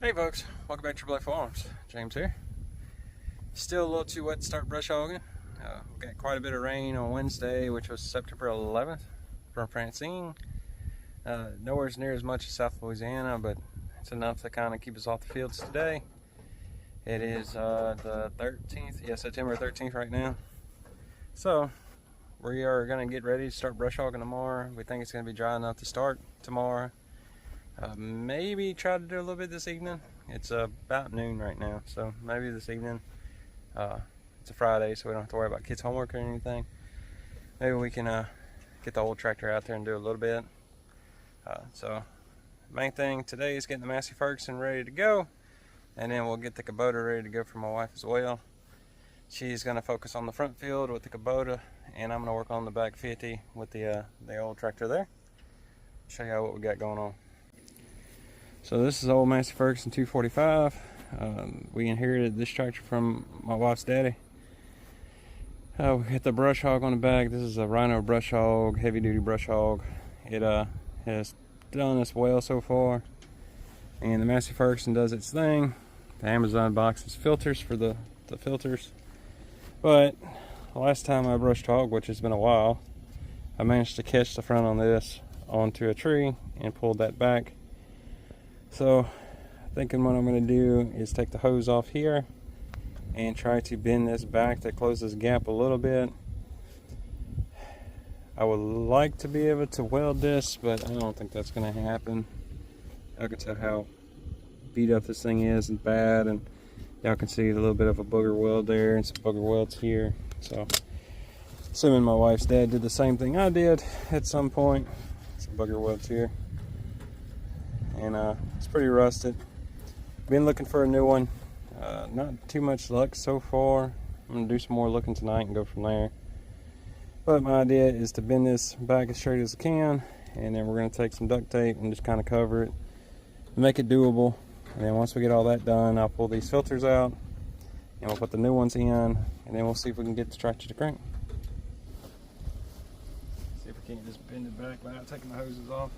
Hey folks, welcome back to Black Farms. James here. Still a little too wet to start brush hogging. We got quite a bit of rain on Wednesday, which was September 11th from Francine. Nowhere near as much as South Louisiana, but it's enough to kind of keep us off the fields today. It is the 13th, September 13th right now. So we are going to get ready to start brush hogging tomorrow. We think it's going to be dry enough to start tomorrow. Maybe try to do a little bit this evening. It's about noon right now, so maybe this evening. It's a Friday, so we don't have to worry about kids' homework or anything. Maybe we can get the old tractor out there and do a little bit. So main thing today is getting the Massey Ferguson ready to go, and then we'll get the Kubota ready to go for my wife as well. She's going to focus on the front field with the Kubota, and I'm going to work on the back 50 with the old tractor there. Show you what we got going on. So this is old Massey Ferguson 245. We inherited this tractor from my wife's daddy. We hit the brush hog on the back. This is a Rhino brush hog, heavy duty brush hog. It has done us well so far. And the Massey Ferguson does its thing. The Amazon boxes filters for the filters. But last time I brushed hog, which has been a while, I managed to catch the front on this onto a tree and pulled that back. So thinking what I'm going to do is take the hose off here and try to bend this back to close this gap a little bit. I would like to be able to weld this, but I don't think that's going to happen. I can tell how beat up this thing is and bad, and y'all can see a little bit of a booger weld there and some booger welds here. So assuming my wife's dad did the same thing I did at some point. Some booger welds here. And it's pretty rusted. Been looking for a new one. Not too much luck so far. I'm gonna do some more looking tonight and go from there. But my idea is to bend this back as straight as I can, and then we're gonna take some duct tape and just kind of cover it, make it doable. And then once we get all that done, I'll pull these filters out, and we'll put the new ones in, and then we'll see if we can get the tractor to crank. See if we can't just bend it back without taking the hoses off.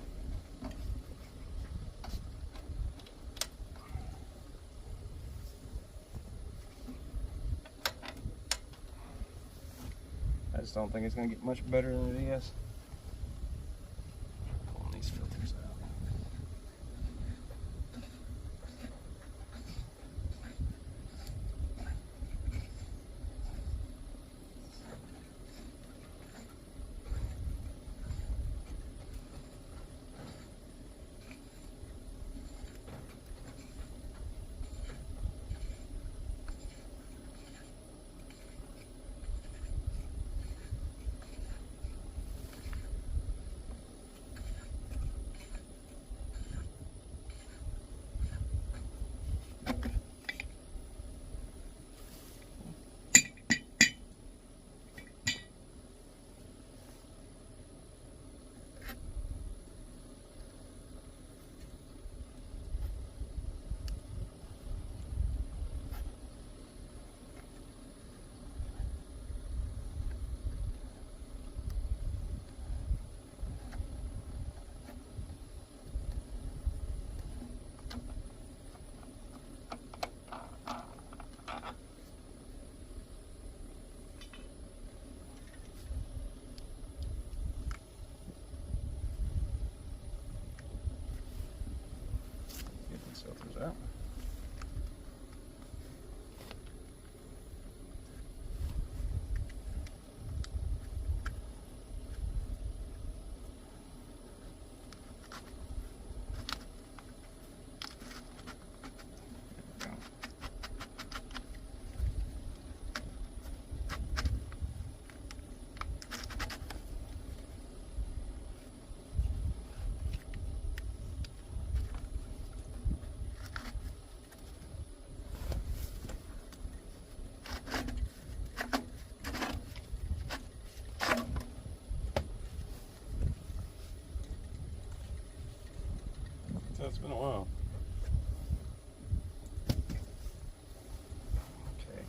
I just don't think it's going to get much better than it is. Pulling these filters out. Filters out. So it's been a while. Okay.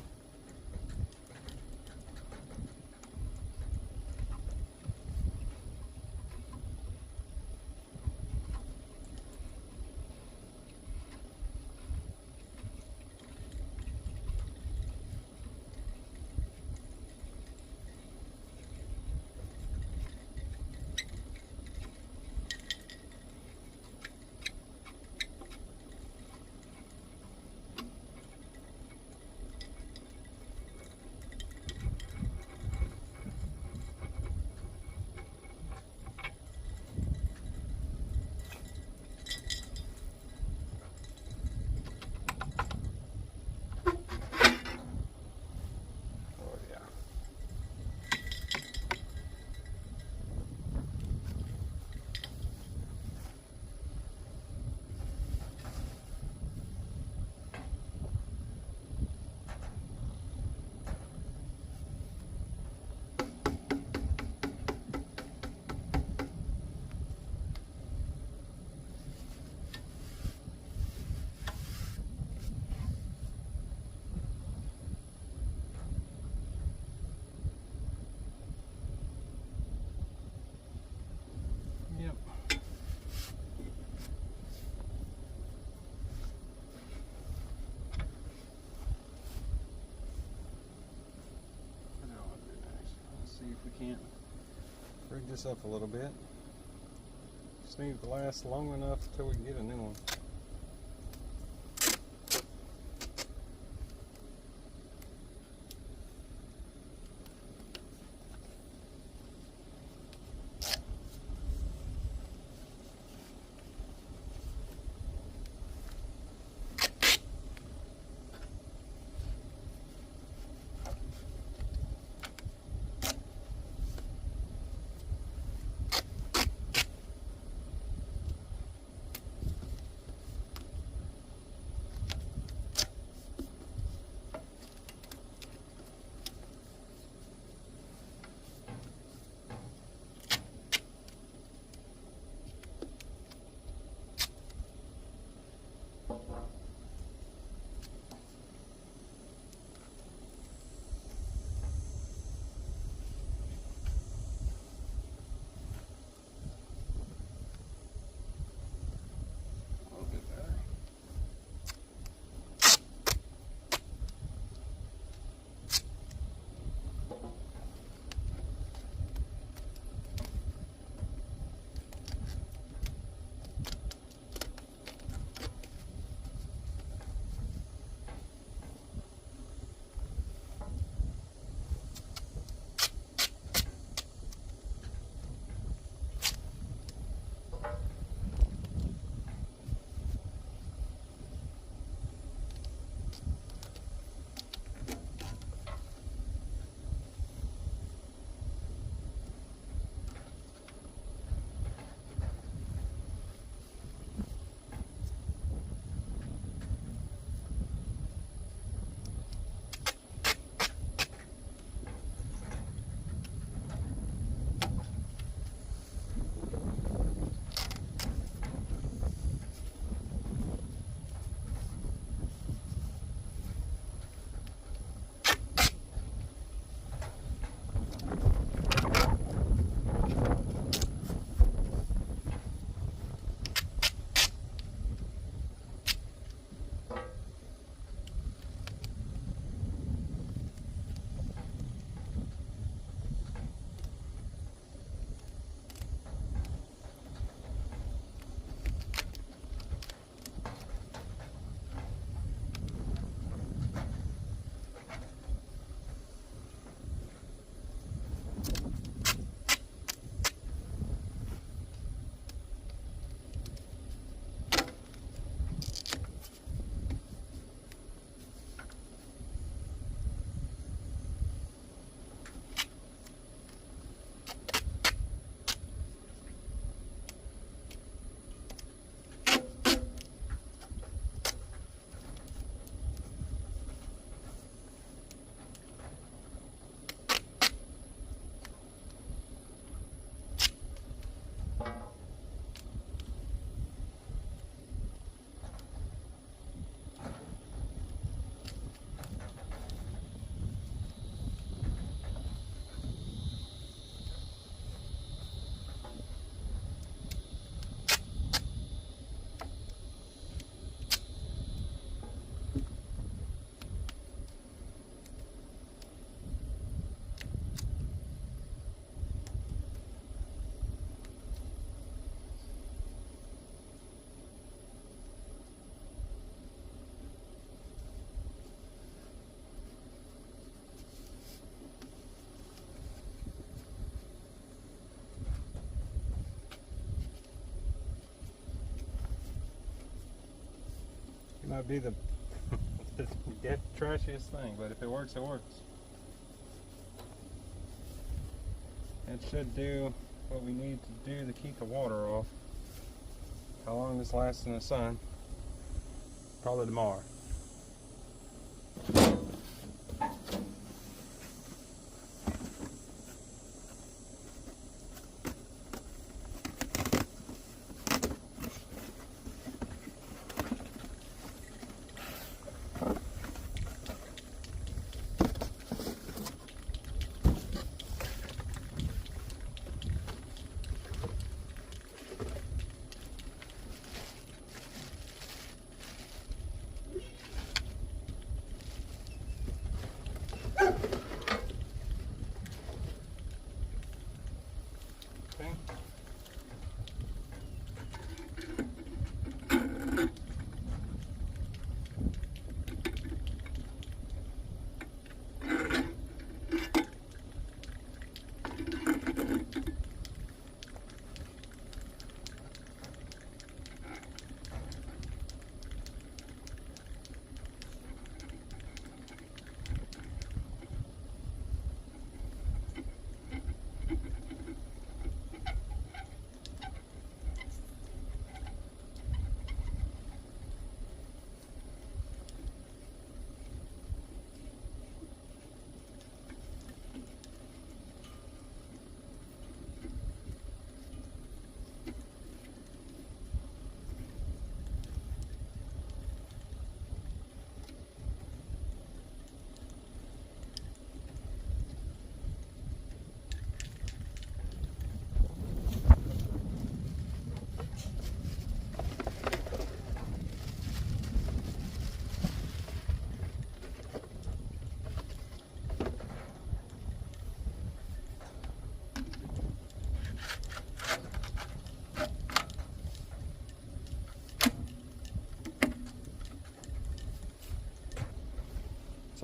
can't rig this up a little bit. Just need it to last long enough till we can get a new one. It might be the trashiest thing, but if it works, it works. It should do what we need to do to keep the water off. How long this lasts in the sun? Probably tomorrow.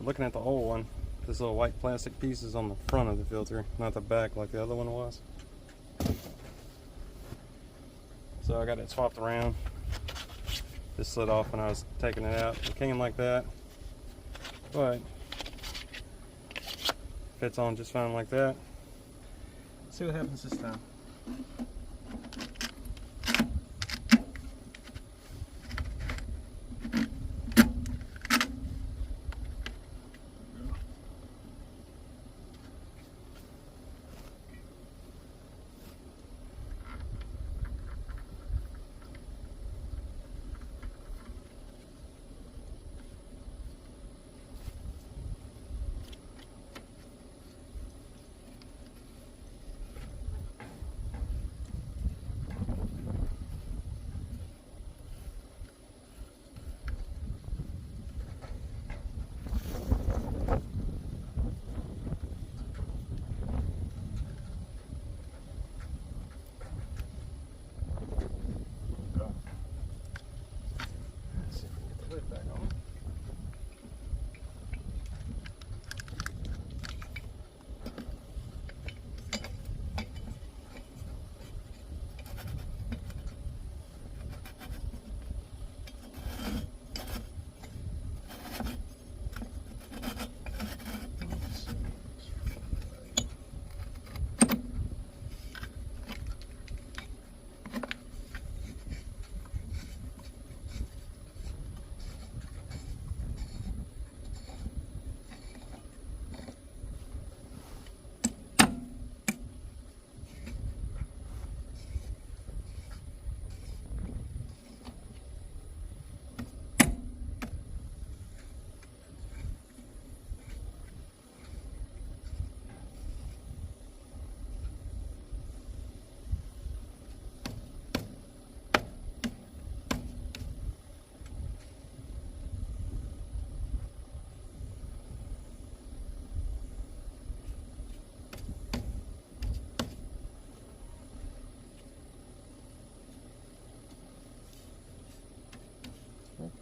So looking at the old one, this little white plastic piece is on the front of the filter, not the back like the other one was. So I got it swapped around. This slid off when I was taking it out. It came like that, but fits on just fine like that. Let's see what happens this time.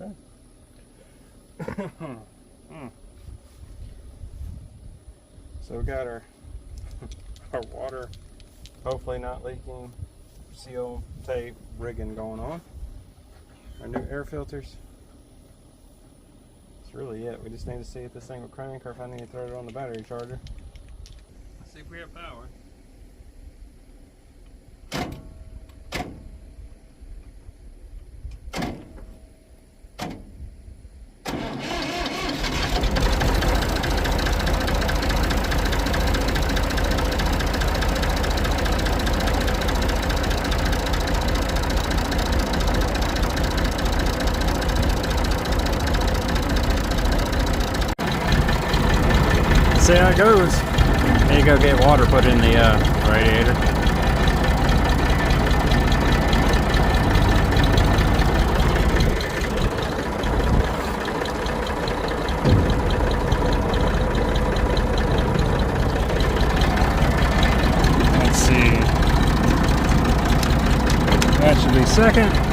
Okay. So we got our water, hopefully not leaking, seal tape rigging going on. Our new air filters. That's really it. We just need to see if this thing will crank or if I need to throw it on the battery charger. Let's see if we have power. See how it goes. Then you go get water put in the radiator. Let's see. That should be second.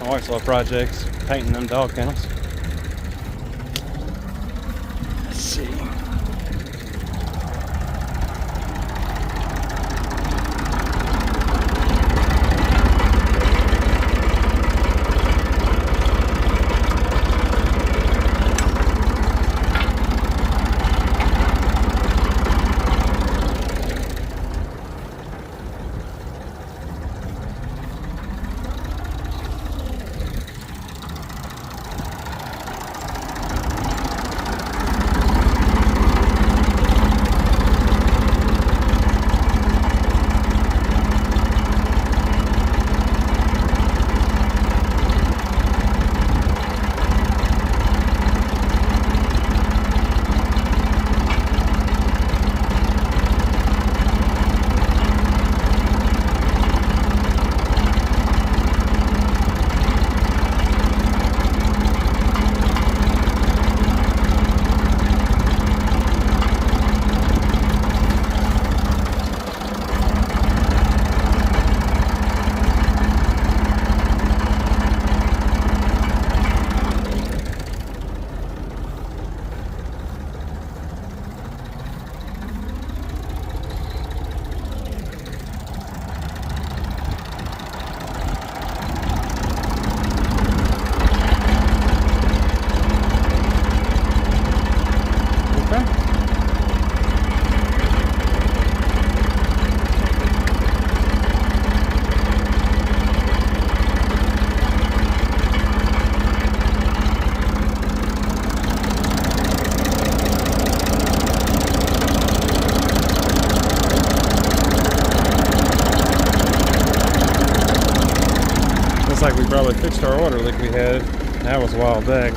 My wife's little projects, painting them dog kennels. Let's see. we probably fixed our water leak we had. That was a while back.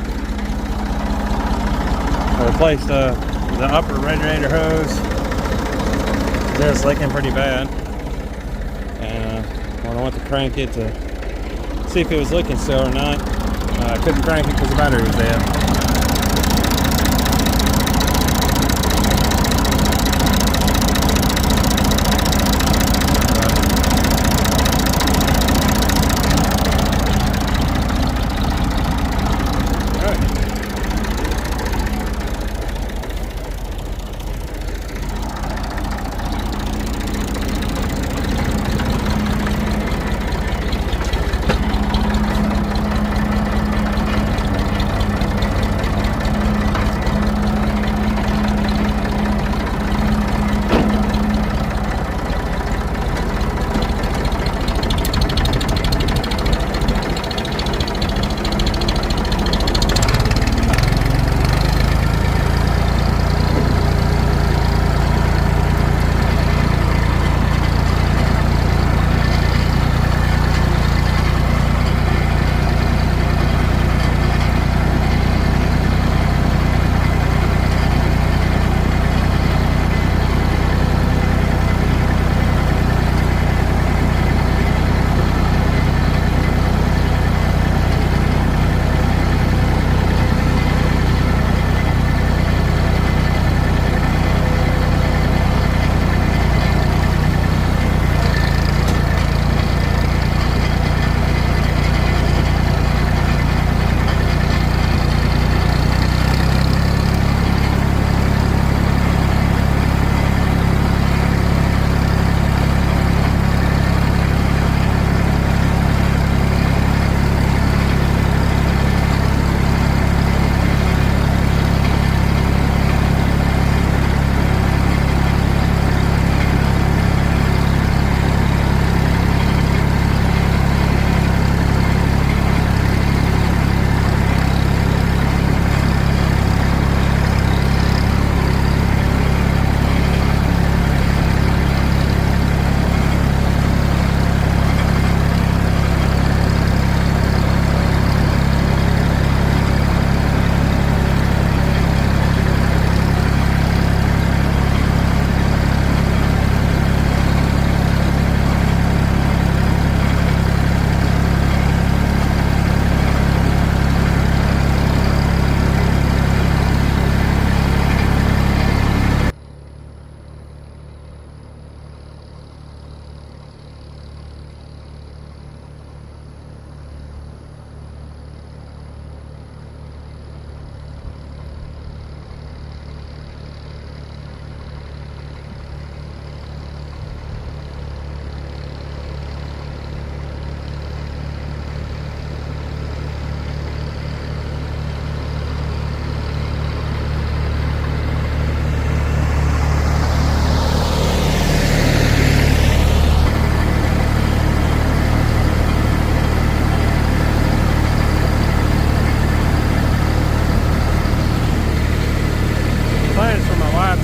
I replaced the upper radiator hose. It's leaking pretty bad. And when I went to crank it to see if it was leaking still or not, I couldn't crank it because the battery was dead.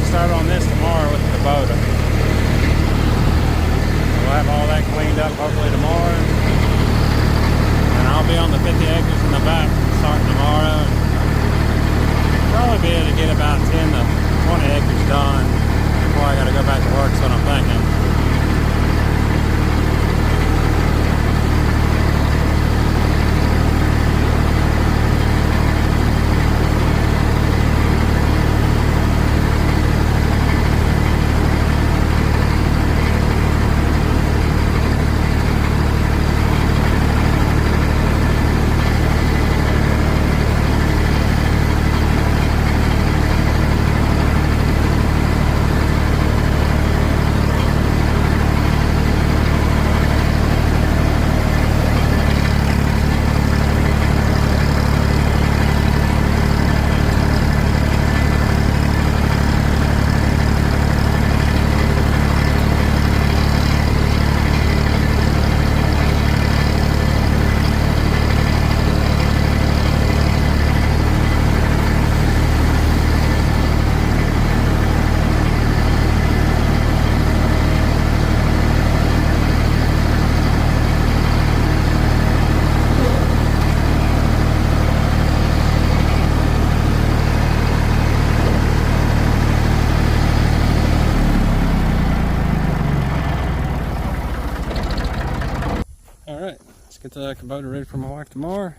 Start on this tomorrow with the Kubota. We'll have all that cleaned up hopefully tomorrow. And I'll be on the 50 acres in the back starting tomorrow. Probably be able to get about 10 to 20 acres done before I got to go back to work, so I'm thinking. the Kubota ready for my wife tomorrow.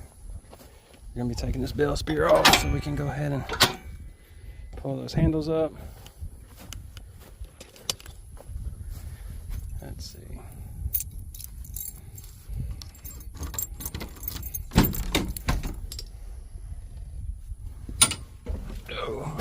We're gonna be taking this bell spear off so we can go ahead and pull those handles up. Let's see. Oh.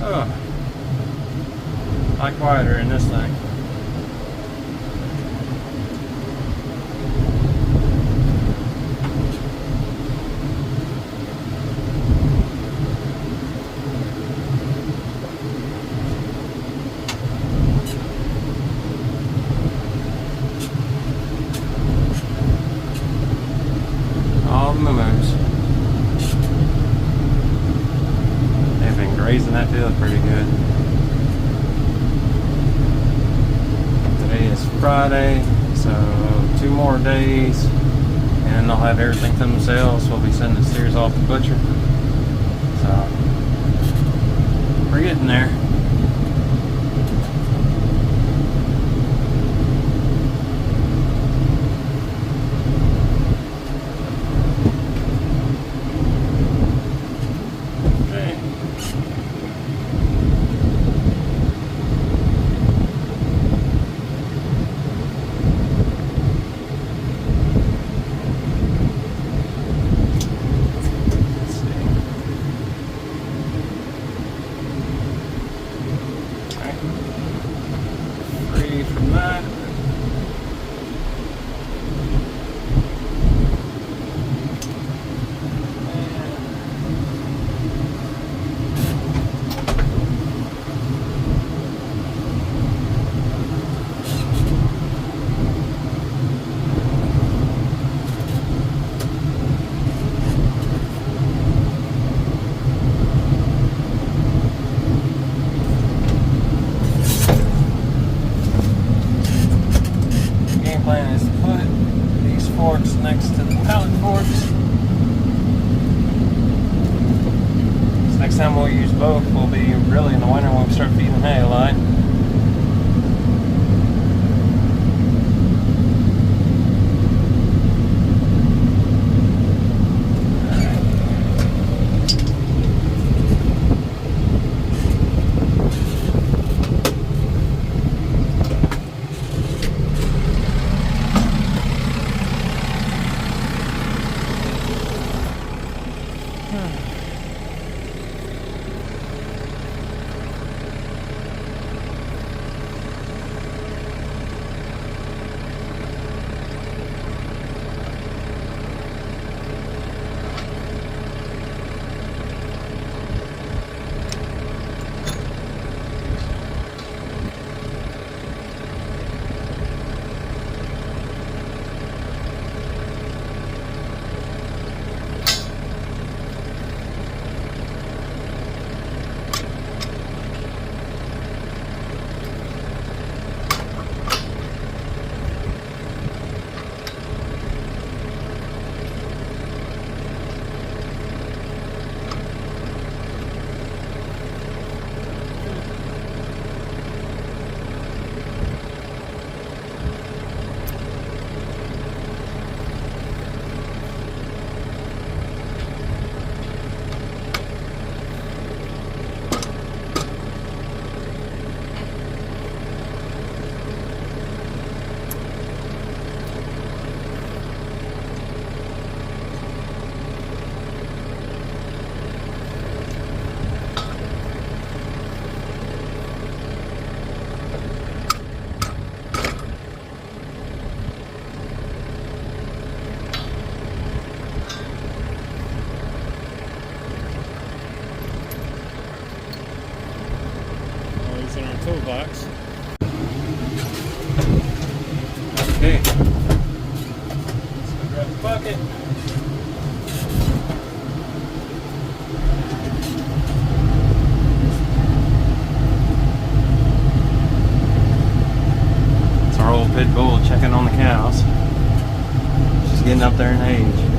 Oh, a lot quieter in this thing. All the moo-moos. They've been grazing that field pretty good. Today is Friday, so 2 more days and they'll have everything to themselves. We'll be sending the steers off the butcher. So we're getting there. Free from that. Plan is to put these forks next to the pallet forks. So next time we'll use both will be really in the winter when we start feeding hay a lot. In our toolbox. Okay. Let's go grab the bucket. pit bull checking on the cows. She's getting up there in age.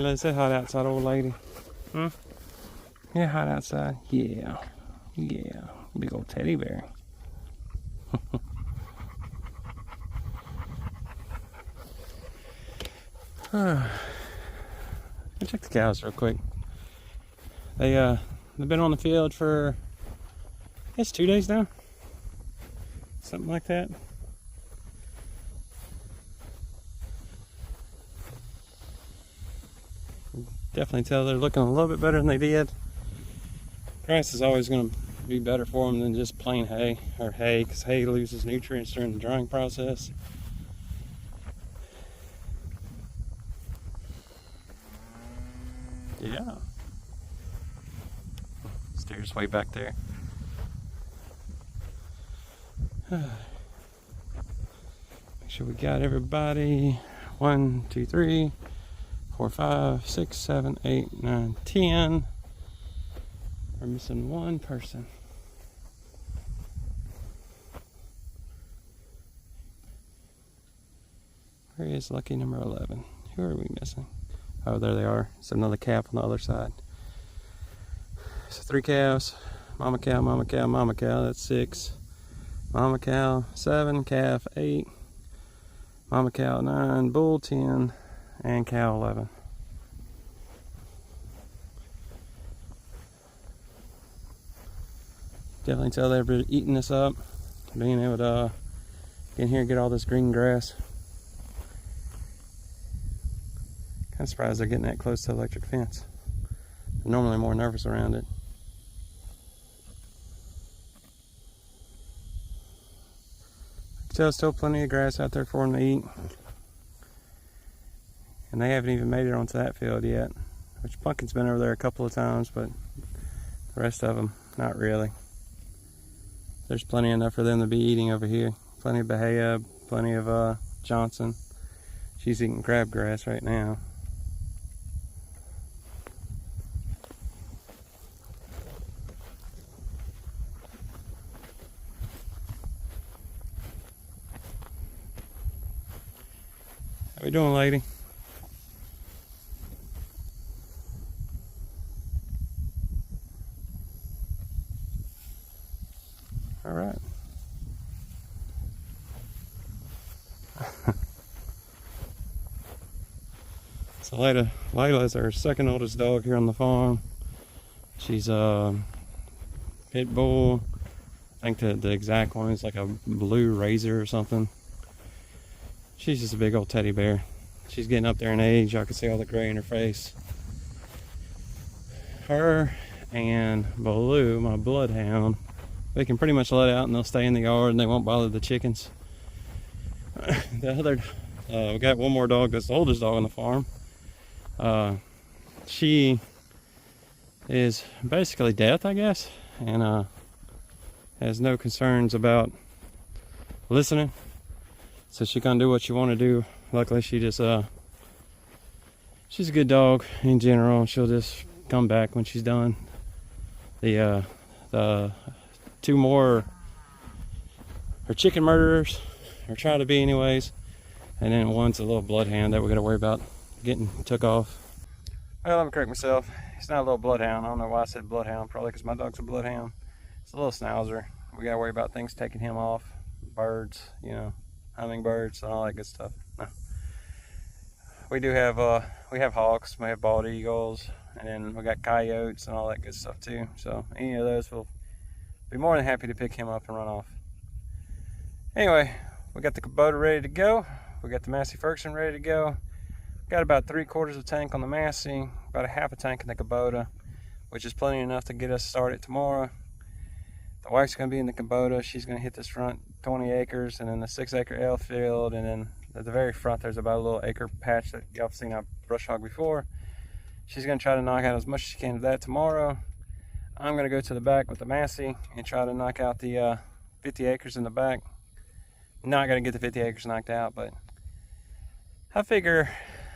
Layla, is it hot outside, old lady? Hmm? Yeah, hot outside? Yeah. Yeah. Big old teddy bear. I'll check the cows real quick. They've been on the field for, I guess, 2 days now. Something like that. Definitely tell they're looking a little bit better than they did. Grass is always going to be better for them than just plain hay, or hay, because hay loses nutrients during the drying process. Yeah. Steers way back there. Make sure we got everybody. 1, 2, 3, 4, 5, 6, 7, 8, 9, 10. We're missing one person. Where is lucky number 11? Who are we missing? Oh, there they are. It's another calf on the other side. So 3 calves. Mama cow, mama cow, mama cow. That's 6. Mama cow 7, calf 8. Mama cow 9, bull 10, and cow 11. Definitely tell they're eating this up. Being able to get in here and get all this green grass. Kind of surprised they're getting that close to the electric fence. They're normally more nervous around it. There's still plenty of grass out there for them to eat. And they haven't even made it onto that field yet. Which Pumpkin's been over there a couple of times, but the rest of them, not really. There's plenty enough for them to be eating over here. Plenty of Bahia, plenty of Johnson. She's eating crabgrass right now. How we doing, lady? All right. So Layla is our second oldest dog here on the farm. She's a pit bull. I think the exact one is like a blue razor or something. She's just a big old teddy bear. She's getting up there in age. Y'all can see all the gray in her face. Her and Baloo, my bloodhound, they can pretty much let out and they'll stay in the yard and they won't bother the chickens. We got one more dog that's the oldest dog on the farm. She is basically deaf, I guess, and has no concerns about listening. So she can do what you want to do. Luckily, she's a good dog in general. She'll just come back when she's done. The 2 more are chicken murderers, or try to be anyways. And then one's a little bloodhound that we got to worry about getting took off. Well, let me correct myself. It's not a little bloodhound. I don't know why I said bloodhound. Probably because my dog's a bloodhound. It's a little schnauzer. We got to worry about things taking him off. Birds, you know, hummingbirds and all that good stuff. No. We do have we have hawks, we have bald eagles, and then we got coyotes and all that good stuff too. So any of those will be more than happy to pick him up and run off. Anyway, we got the Kubota ready to go. We got the Massey Ferguson ready to go. Got about 3/4 of a tank on the Massey, about a half a tank in the Kubota, which is plenty enough to get us started tomorrow. The wife's going to be in the Kubota. She's going to hit this front 20 acres and then the 6-acre L field, and then at the very front there's about a little acre patch that y'all have seen I brush hog before. She's going to try to knock out as much as she can of that tomorrow. I'm going to go to the back with the Massey and try to knock out the 50 acres in the back. Not going to get the 50 acres knocked out, but I figure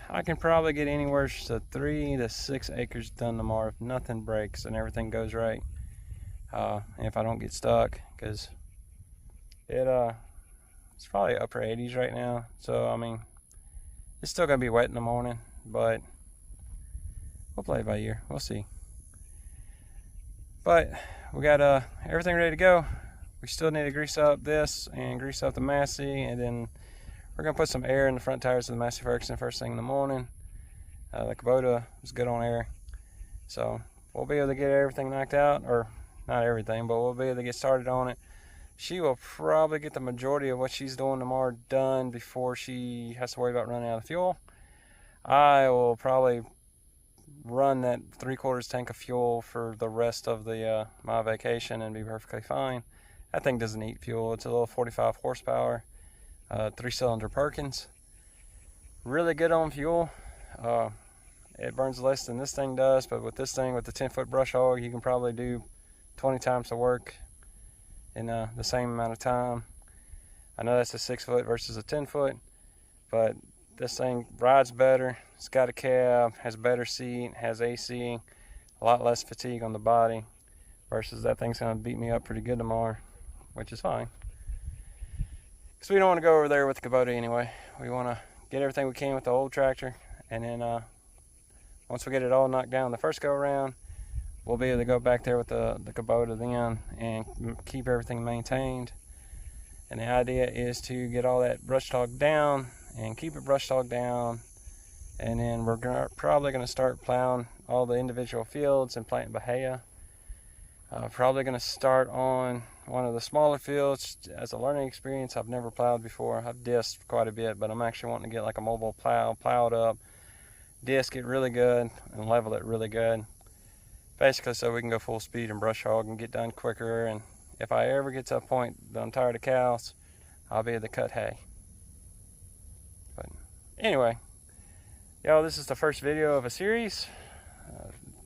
I can probably get anywhere to 3 to 6 acres done tomorrow if nothing breaks and everything goes right. And if I don't get stuck, because it's probably upper 80s right now. So I mean, it's still gonna be wet in the morning, but we'll play it by ear. We'll see. But we got everything ready to go. We still need to grease up this and grease up the Massey, and then we're gonna put some air in the front tires of the Massey Ferguson first thing in the morning. The Kubota is good on air, so we'll be able to get everything knocked out, or not everything, but we'll be able to get started on it. She will probably get the majority of what she's doing tomorrow done before she has to worry about running out of fuel. I will probably run that 3/4 tank of fuel for the rest of the my vacation and be perfectly fine. That thing doesn't eat fuel. It's a little 45 horsepower, 3-cylinder Perkins. Really good on fuel. It burns less than this thing does, but with this thing, with the 10-foot brush hog, you can probably do 20 times the work in the same amount of time. I know that's a 6-foot versus a 10-foot, but this thing rides better. It's got a cab, has a better seat, has AC, a lot less fatigue on the body, versus that thing's gonna beat me up pretty good tomorrow, which is fine. Because we don't want to go over there with the Kubota anyway. We want to get everything we can with the old tractor, and then once we get it all knocked down the first go around, we'll be able to go back there with the Kubota then and keep everything maintained. And the idea is to get all that brush hog down and keep it brush hog down, and then we're probably going to start plowing all the individual fields and planting bahia. Probably going to start on one of the smaller fields as a learning experience. I've never plowed before. I've disked quite a bit, but I'm actually wanting to get like a mobile plow, plowed up, disc it really good and level it really good, basically so we can go full speed and brush hog and get done quicker. And if I ever get to a point that I'm tired of cows, I'll be able to cut hay. But anyway, y'all, this is the first video of a series.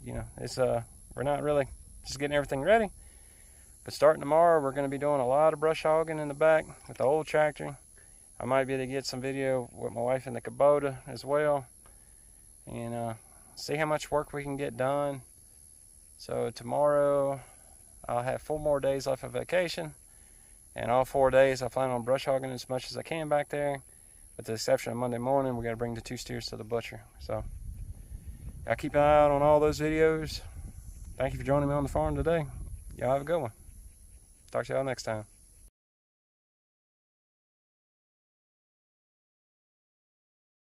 You know, it's we're not really just getting everything ready, but starting tomorrow we're going to be doing a lot of brush hogging in the back with the old tractor. I might be able to get some video with my wife in the Kubota as well, and see how much work we can get done. So tomorrow I'll have 4 more days left of vacation, and all 4 days I plan on brush hogging as much as I can back there, with the exception of Monday morning. We got to bring the 2 steers to the butcher. So I'll keep an eye out on all those videos. Thank you for joining me on the farm today. Y'all have a good one. Talk to y'all next time.